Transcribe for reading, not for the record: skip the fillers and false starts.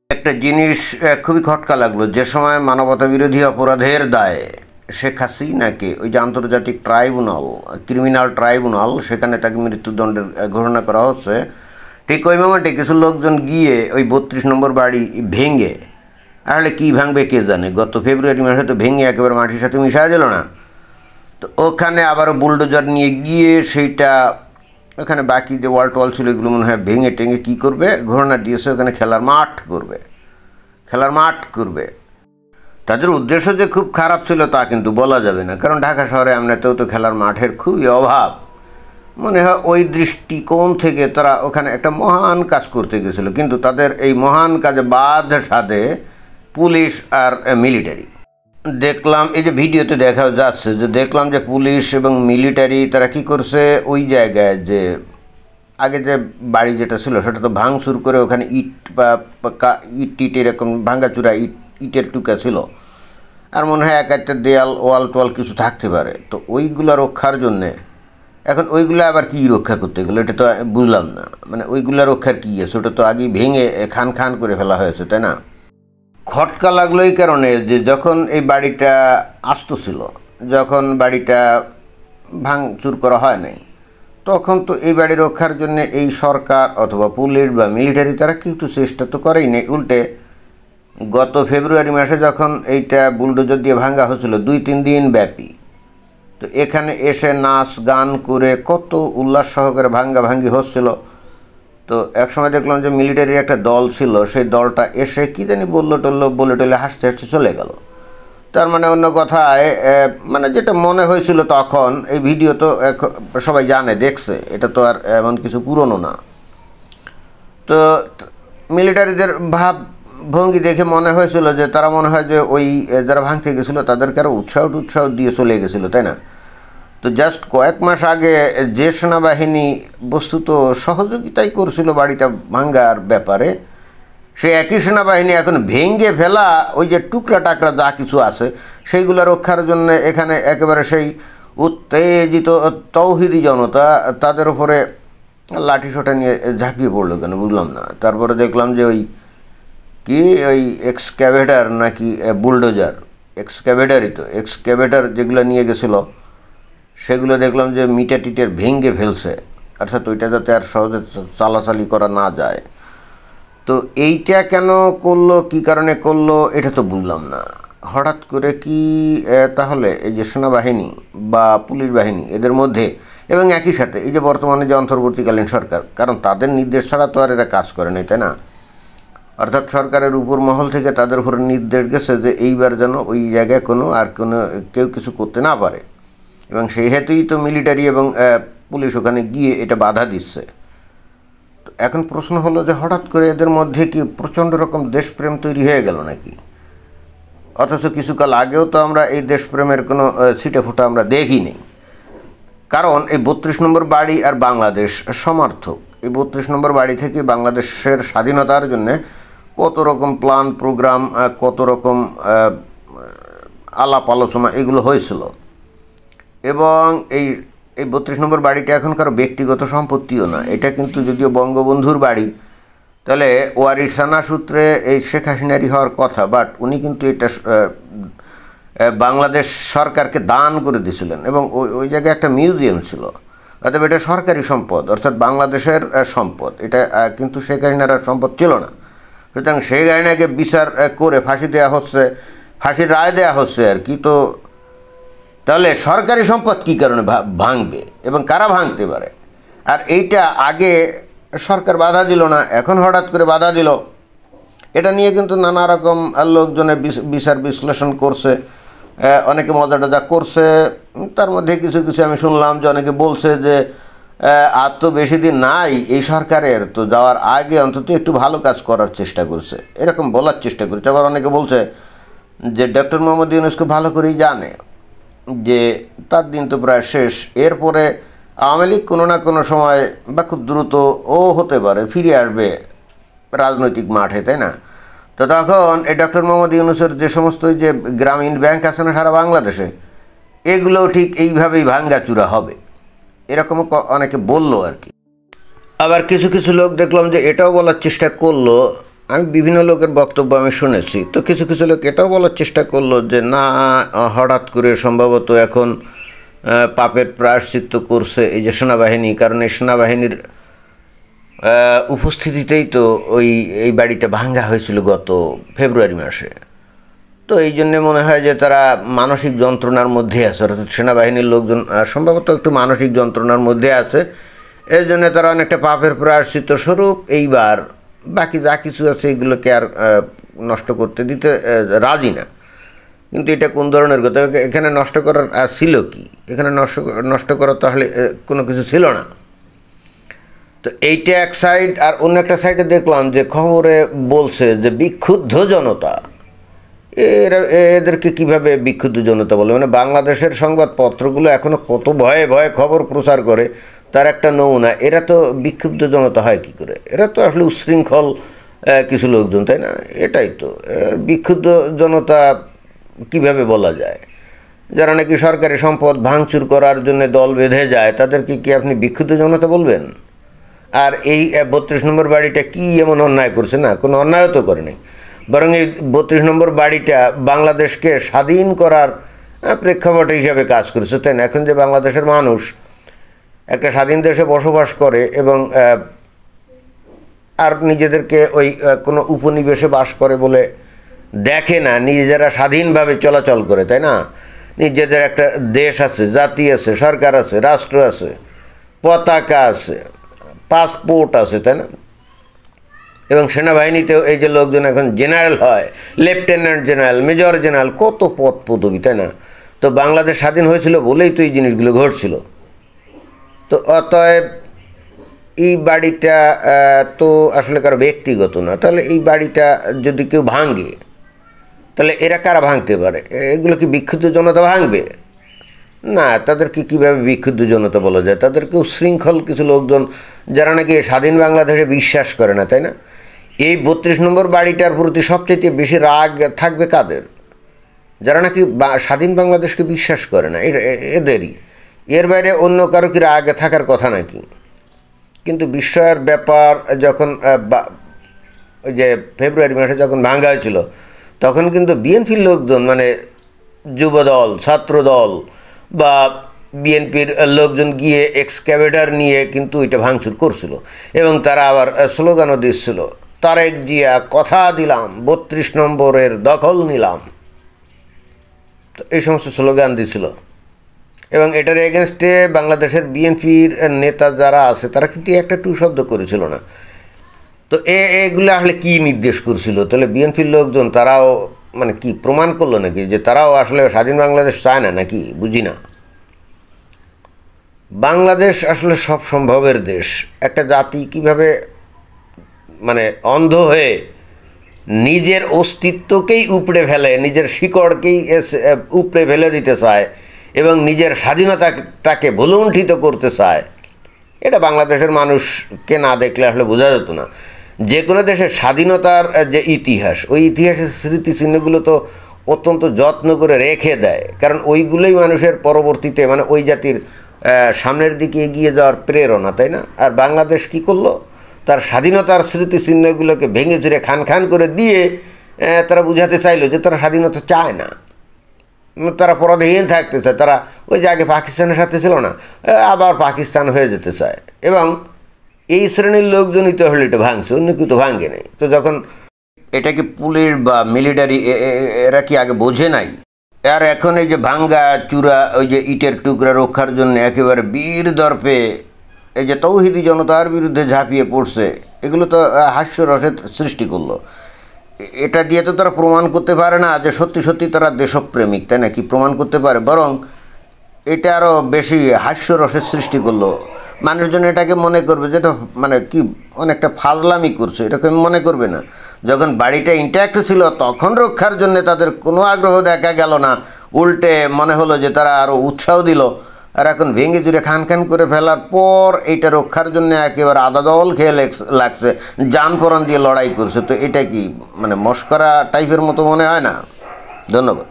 একটা জিনিস খুবই খটকা লাগলো, যে সময় মানবতা বিরোধী অপরাধের দায়ে শেখ হাসিনাকে ওই যে আন্তর্জাতিক ট্রাইব্যুনাল, ক্রিমিনাল ট্রাইব্যুনাল, সেখানে তাকে মৃত্যুদণ্ডের ঘোষণা করা হচ্ছে, ঠিক ওই মোমেন্টে কিছু লোকজন গিয়ে ওই 32 নম্বর বাড়ি ভেঙে, আসলে কী ভাঙবে কে জানে, গত ফেব্রুয়ারি মাসে তো ভেঙে একেবারে মাটির সাথে মিশা গেল না, তো ওখানে আবারও বুলডোজার নিয়ে গিয়ে সেইটা ওখানে বাকি যে ওয়াল টোয়াল ছিল এগুলো মনে হয় ভেঙে টেঙে কী করবে, ঘোষণা দিয়েছে ওখানে খেলার মাঠ করবে। তাদের উদ্দেশ্য যে খুব খারাপ ছিল তা কিন্তু বলা যাবে না, কারণ ঢাকা শহরে এমনিতেও তো খেলার মাঠের খুবই অভাব। মনে হয় ওই দৃষ্টিকোণ থেকে তারা ওখানে একটা মহান কাজ করতে গেছিলো, কিন্তু তাদের এই মহান কাজে বাধা সাধে পুলিশ আর মিলিটারি। দেখলাম এই যে ভিডিওতে দেখা যাচ্ছে, যে দেখলাম যে পুলিশ এবং মিলিটারি তারা কি করছে, ওই জায়গায় যে আগে যে বাড়ি যেটা ছিল সেটা তো ভাঙচুর করে ওখানে ইট বা ইট এরকম ভাঙাচুরা ইটের টুকা ছিল, আর মনে হয় এক একটা দেয়াল ওয়াল টোয়াল কিছু থাকতে পারে, তো ওইগুলো রক্ষার জন্যে এখন ওইগুলো আবার কী রক্ষা করতে গেলো এটা তো বুঝলাম না, মানে ওইগুলো রক্ষার কী আছে, ওটা তো আগেই ভেঙে খান করে ফেলা হয়েছে, তাই না? খটকা লাগলো এই কারণে যে যখন এই বাড়িটা আস্ত ছিল, যখন বাড়িটা ভাঙচুর করা হয় নাই, তখন তো এই বাড়ি রক্ষার জন্য এই সরকার অথবা পুলিশ বা মিলিটারি তারা কিন্তু চেষ্টা তো করেই নেই, উল্টে গত ফেব্রুয়ারি মাসে যখন এইটা বুলডোজার দিয়ে ভাঙা হয়েছিল 2-3 দিন ব্যাপী, তো এখানে এসে নাচ গান করে কত উল্লাস সহকারে ভাঙ্গি হচ্ছিল। তো একসময় দেখলাম যে মিলিটারির একটা দল ছিল, সেই দলটা এসে কী জানি বলে টলে হাসতে চলে গেল। তার মানে অন্য কথায় মানে যেটা মনে হয়েছিল তখন, এই ভিডিও তো সবাই জানে, দেখছে, এটা তো আর এমন কিছু পুরনো না। তো মিলিটারিদের ভাব ভঙ্গি দেখে মনে হয়েছিল যে তারা মনে হয় যে ওই যারা ভাঙতে গেছিলো তাদেরকে আরও উৎসাহ দিয়ে চলে গেছিলো, তাই না? তো জাস্ট কয়েক মাস আগে যে সেনাবাহিনী বস্তুত সহযোগিতাই করছিল বাড়িটা ভাঙ্গার ব্যাপারে, সে একই সেনাবাহিনী এখন ভেঙে ফেলা ওই যে টুকরা টাকরা যা কিছু আছে সেইগুলো রক্ষার জন্য এখানে একেবারে সেই উত্তেজিত তৌহিদি জনতা তাদের উপরে লাঠিসোঁটা নিয়ে ঝাঁপিয়ে পড়লো কেন বুঝলাম না। তারপরে দেখলাম যে ওই এক্সক্যাভেটার নাকি বুলডোজার, এক্সক্যাভেটার যেগুলো নিয়ে গেছিলো সেগুলো দেখলাম যে টিটের ভেঙে ফেলছে, অর্থাৎ ওইটা যাতে আর সহজে চালাচালি করা না যায়। তো এইটা কেন করলো, কী কারণে করলো, এটা তো বুঝলাম না। হঠাৎ করে কি তাহলে এই যে সেনাবাহিনী বা পুলিশ বাহিনী এদের মধ্যে, এবং একই সাথে এই যে বর্তমানে যে অন্তর্বর্তীকালীন সরকার, কারণ তাদের নির্দেশ ছাড়া তো আর এরা কাজ করে নাই, তাই না? অর্থাৎ সরকারের উপর মহল থেকে তাদের উপরে নির্দেশ গেছে যে এইবার যেন ওই জায়গায় কোনো কেউ কিছু করতে না পারে, এবং সেই হেতুই তো মিলিটারি এবং পুলিশ ওখানে গিয়ে এটা বাধা দিচ্ছে। তো এখন প্রশ্ন হলো যে হঠাৎ করে এদের মধ্যে কি প্রচণ্ড রকম দেশপ্রেম তৈরি হয়ে গেল নাকি? অথচ কিছুকাল আগেও তো আমরা এই দেশপ্রেমের কোনো ছিটে ফোঁটা আমরা দেখিনি, কারণ এই 32 নম্বর বাড়ি আর বাংলাদেশ সমর্থক, এই 32 নম্বর বাড়ি থেকে বাংলাদেশের স্বাধীনতার জন্যে কত রকম প্ল্যান প্রোগ্রাম, কত রকম আলাপ আলোচনা এগুলো হয়েছিল। এবং এই 32 নম্বর বাড়িটা এখন কারো ব্যক্তিগত সম্পত্তিও না, এটা কিন্তু যদিও বঙ্গবন্ধুর বাড়ি, তাহলে ওয়ারিসানা সূত্রে এই শেখ হাসিনারই হওয়ার কথা, বাট উনি কিন্তু এটা বাংলাদেশ সরকারকে দান করে দিয়েছিলেন, এবং ওই জায়গায় একটা মিউজিয়াম ছিল, অর্থাৎ এটা সরকারি সম্পদ, অর্থাৎ বাংলাদেশের সম্পদ, এটা কিন্তু শেখ হাসিনার সম্পদ ছিল না। সুতরাং শেখ হাসিনাকে বিচার করে ফাঁসির রায় দেওয়া হচ্ছে আর কি। তো তাহলে সরকারি সম্পদ কী কারণে ভাঙবে এবং কারা ভাঙতে পারে? আর এইটা আগে সরকার বাধা দিল না, এখন হঠাৎ করে বাধা দিল, এটা নিয়ে কিন্তু নানা রকম লোকজনে বিচার বিশ্লেষণ করছে, অনেকে মজা টজা করছে। তার মধ্যে কিছু আমি শুনলাম যে অনেকে বলছে যে আর তো বেশি দিন নাই এই সরকারের, তো যাওয়ার আগে অন্তত একটু ভালো কাজ করার চেষ্টা করছে, এরকম বলার চেষ্টা করছে। আবার অনেকে বলছে যে ডক্টর মোহাম্মদ ইউনূসকে ভালো করেই জানে যে তার দিন তো প্রায় শেষ, এরপরে আওয়ামী লীগ কোনো না কোনো সময় বা খুব দ্রুত হতে পারে ফিরে আসবে রাজনৈতিক মাঠে, তাই না? তো তখন এই ডক্টর মোহাম্মদ ইউনূসের যে সমস্ত যে গ্রামীণ ব্যাংক আছে না সারা বাংলাদেশে, এগুলোও ঠিক এইভাবেই ভাঙ্গাচুরা হবে, এরকমও অনেকে বললো আর কি। আবার কিছু কিছু লোক দেখলাম যে এটাও বলার চেষ্টা করলো, আমি বিভিন্ন লোকের বক্তব্য আমি শুনেছি, তো কিছু কিছু লোক এটাও বলার চেষ্টা করলো যে না, হঠাৎ করে সম্ভবত এখন পাপের প্রায়শ্চিত্ত করছে এই যে সেনাবাহিনী, কারণ এই সেনাবাহিনীর উপস্থিতিতেই তো এই বাড়িটা ভাঙ্গা হয়েছিল গত ফেব্রুয়ারি মাসে। তো এই জন্যে মনে হয় যে তারা মানসিক যন্ত্রণার মধ্যে আছে, অর্থাৎ সেনাবাহিনীর লোকজন সম্ভবত একটু মানসিক যন্ত্রণার মধ্যে আছে, এই জন্যে তারা অনেকটা পাপের প্রায়শ্চিত্ত স্বরূপ এইবার বাকি যা কিছু আছে এগুলোকে আর নষ্ট করতে দিতে রাজি না। কিন্তু এটা কোন ধরনের কথা, এখানে নষ্ট করার ছিল কি? এখানে নষ্ট করার তাহলে কোনো কিছু ছিল না। তো এইটা এক সাইড, আর অন্য একটা সাইডে দেখলাম যে খবরে বলছে যে বিক্ষুব্ধ জনতা, এদেরকে কিভাবে বিক্ষুব্ধ জনতা বলে, মানে বাংলাদেশের সংবাদপত্রগুলো এখনও কত ভয়ে ভয়ে খবর প্রচার করে তার একটা নমুনা। এরা তো বিক্ষুব্ধ জনতা হয় কী করে? এরা তো আসলে উচ্ছৃঙ্খল কিছু লোকজন, তাই না? এটাই তো বিক্ষুব্ধ জনতা কিভাবে বলা যায়? যারা নাকি সরকারি সম্পদ ভাঙচুর করার জন্য দল বেঁধে যায়, তাদেরকে কি আপনি বিক্ষুব্ধ জনতা বলবেন? আর এই 32 নম্বর বাড়িটা কি এমন অন্যায় করছে? না, কোনো অন্যায়ও তো করে নাই, বরং এই 32 নম্বর বাড়িটা বাংলাদেশকে স্বাধীন করার প্রেক্ষাপট হিসাবে কাজ করেছে, তাই না? এখন যে বাংলাদেশের মানুষ একটা স্বাধীন দেশে বসবাস করে এবং আর নিজেদেরকে ওই কোনো উপনিবেশে বাস করে বলে দেখে না, নিজেরা স্বাধীনভাবে চলাচল করে, তাই না? নিজেদের একটা দেশ আছে, জাতি আছে, সরকার আছে, রাষ্ট্র আছে, পতাকা আছে, পাসপোর্ট আছে, তাই না? এবং সেনাবাহিনীতেও এই যে লোকজন এখন জেনারেল হয়, লেফটেন্যান্ট জেনারেল, মেজর জেনারেল, কত পদ পদবি, তাই না? তো বাংলাদেশ স্বাধীন হয়েছিল বলেই তো এই জিনিসগুলো ঘটছিল। তো অতএব এই বাড়িটা তো আসলে কারো ব্যক্তিগত না, তাহলে এই বাড়িটা যদি কেউ ভাঙে তাহলে এরা কারা ভাঙতে পারে? এগুলো কি বিক্ষুব্ধ জনতা ভাঙবে? না, তাদেরকে কীভাবে বিক্ষুব্ধ জনতা বলা যায়? তাদেরকে উচ্ছৃঙ্খল কিছু লোকজন যারা নাকি স্বাধীন বাংলাদেশে বিশ্বাস করে না, তাই না? এই 32 নম্বর বাড়িটার প্রতি সবচেয়ে বেশি রাগ থাকবে কাদের? যারা নাকি স্বাধীন বাংলাদেশকে বিশ্বাস করে না, এদেরই। এর বাইরে অন্য কারো কি রাগ থাকার কথা নাকি? কিন্তু বিস্ময়ের ব্যাপার, যখন ওই যে ফেব্রুয়ারি মাসে যখন ভাঙ্গা হয়েছিল, তখন কিন্তু বিএনপির লোকজন, মানে যুবদল, ছাত্রদল বা বিএনপির লোকজন গিয়ে এক্সক্যাভেটার নিয়ে কিন্তু এটা ভাঙচুর করছিল, এবং তারা আবার স্লোগানও দিচ্ছিল, তারেক জিয়া কথা দিলাম 32 নম্বরের দখল নিলাম। তো এই সমস্ত স্লোগান দিছিল, এবং এটার এগেনস্টে বাংলাদেশের বিএনপির নেতা যারা আছে তারা কিন্তু একটা টু শব্দ করেছিল না। তো এগুলো আসলে কী নির্দেশ করছিল? তাহলে বিএনপির লোকজন তারাও মানে কি প্রমাণ করলো নাকি যে তারাও আসলে স্বাধীন বাংলাদেশ চায় না নাকি? বুঝি না। বাংলাদেশ আসলে সব সম্ভবের দেশ। একটা জাতি কিভাবে মানে অন্ধ হয়ে নিজের অস্তিত্বকেই উপড়ে ফেলে, নিজের শিকড়কেই উপড়ে ফেলে দিতে চায় এবং নিজের স্বাধীনতাটাকে ভুলুণ্ঠিত করতে চায়, এটা বাংলাদেশের মানুষকে না দেখলে আসলে বোঝা যেত না। যে কোনো দেশের স্বাধীনতার যে ইতিহাস, ওই ইতিহাসের স্মৃতিচিহ্নগুলো তো অত্যন্ত যত্ন করে রেখে দেয়, কারণ ওইগুলোই মানুষের পরবর্তীতে মানে ওই জাতির সামনের দিকে এগিয়ে যাওয়ার প্রেরণা, তাই না? আর বাংলাদেশ কি করলো? তার স্বাধীনতার স্মৃতিচিহ্নগুলোকে ভেঙে চুরে খান খান করে দিয়ে তারা বুঝাতে চাইলো যে তারা স্বাধীনতা চায় না, তারা পরাধীন থাকতে চায়, তারা ওই যে আগে পাকিস্তানের সাথে ছিল না, আবার পাকিস্তান হয়ে যেতে চায়। এবং এই শ্রেণীর লোকজনই তো হলে এটা ভাঙছে, অন্য কেউ তো ভাঙে নাই। তো যখন এটাকে পুলিশ বা মিলিটারি এরা কি আগে বোঝে নাই? আর এখন এই যে ভাঙ্গা চূড়া ওই যে ইটের টুকরা রক্ষার জন্য একেবারে বীর দর্পে এই যে তৌহিদি জনতার বিরুদ্ধে ঝাঁপিয়ে পড়ছে, এগুলো তো হাস্যরসের সৃষ্টি করলো। এটা দিয়ে তো তারা প্রমাণ করতে পারে না যে সত্যি সত্যি তারা দেশপ্রেমিক, তাই না? কি প্রমাণ করতে পারে? বরং এটা আরও বেশি হাস্যরসের সৃষ্টি করলো। মানুষজন এটাকে মনে করবে যেটা মানে কি অনেকটা ফাজলামি করছে, এটাকে মনে করবে না। যখন বাড়িটা ইন্ট্যাক্ট ছিল তখন রক্ষার জন্য তাদের কোনো আগ্রহ দেখা গেল না, উল্টে মনে হলো যে তারা আরও উৎসাহ দিল। আর এখন ভেঙে চুরে খান খান করে ফেলার পর এইটা রক্ষার জন্য একেবারে আদা দল খেয়ে লাগছে, জানপরাণ দিয়ে লড়াই করছে। তো এটা কি মানে মস্করা টাইপের মতো মনে হয় না? ধন্যবাদ।